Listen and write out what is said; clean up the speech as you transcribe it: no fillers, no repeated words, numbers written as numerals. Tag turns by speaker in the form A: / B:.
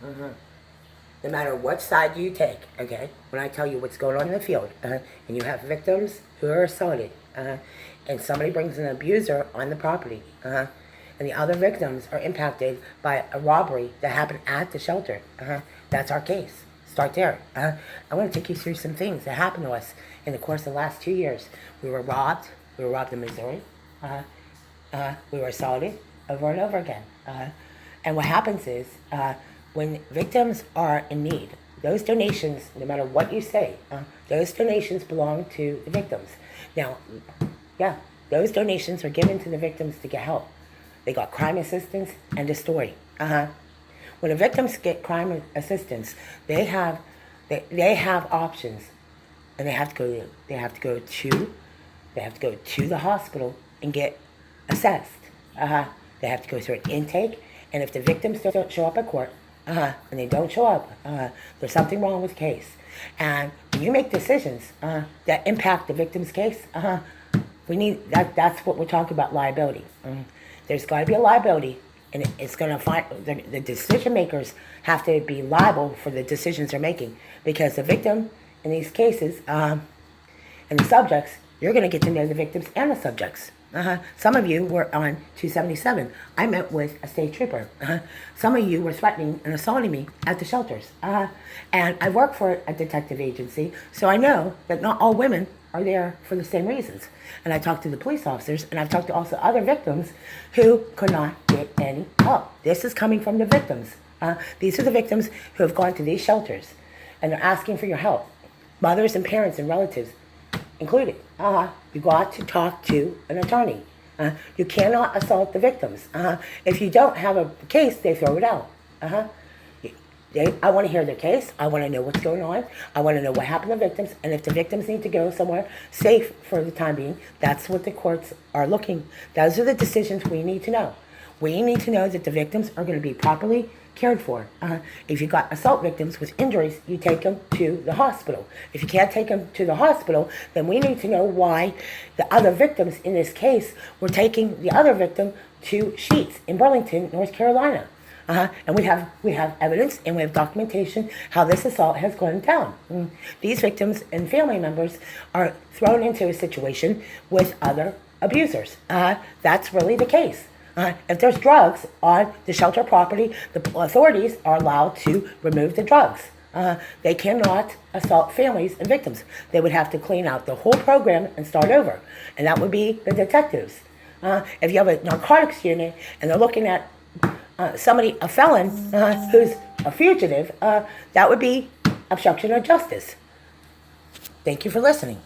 A: No matter what side you take, okay? When I tell you what's going on in the field, and you have victims who are assaulted, and somebody brings an abuser on the property, and the other victims are impacted by a robbery that happened at the shelter, that's our case. Start there. I want to take you through some things that happened to us in the course of the last 2 years. We were robbed. We were robbed in Missouri. We were assaulted over and over again. And what happens is, when victims are in need, those donations, no matter what you say, those donations belong to the victims. Now, yeah, those donations are given to the victims to get help. They got crime assistance and a story. When the victims get crime assistance, they have options, and they have to go to the hospital and get assessed. They have to go through an intake, and if the victims don't show up at court, and they don't show up, there's something wrong with the case. And when you make decisions that impact the victim's case, we need that. That's what we're talking about, liability. There's got to be a liability, and it's going to find the decision makers have to be liable for the decisions they're making, because the victim in these cases and the subjects, you're going to get to know the victims and the subjects. Some of you were on 277. I met with a state trooper. Some of you were threatening and assaulting me at the shelters. And I work for a detective agency, so I know that not all women are there for the same reasons. And I talked to the police officers, and I've talked to also other victims who could not get any help. This is coming from the victims. These are the victims who have gone to these shelters, and they're asking for your help. Mothers and parents and relatives included. You got to talk to an attorney. You cannot assault the victims. If you don't have a case, they throw it out. I want to hear their case. I want to know what's going on. I want to know what happened to victims. And if the victims need to go somewhere safe for the time being, that's what the courts are looking. Those are the decisions we need to know. We need to know that the victims are going to be properly cared for. If you've got assault victims with injuries, you take them to the hospital. If you can't take them to the hospital, then we need to know why the other victims in this case were taking the other victim to Sheets in Burlington, North Carolina. And we have evidence and we have documentation how this assault has gone down. These victims and family members are thrown into a situation with other abusers. That's really the case. If there's drugs on the shelter property, the authorities are allowed to remove the drugs. They cannot assault families and victims. They would have to clean out the whole program and start over. And that would be the detectives. If you have a narcotics unit and they're looking at somebody, a felon, who's a fugitive, that would be obstruction of justice. Thank you for listening.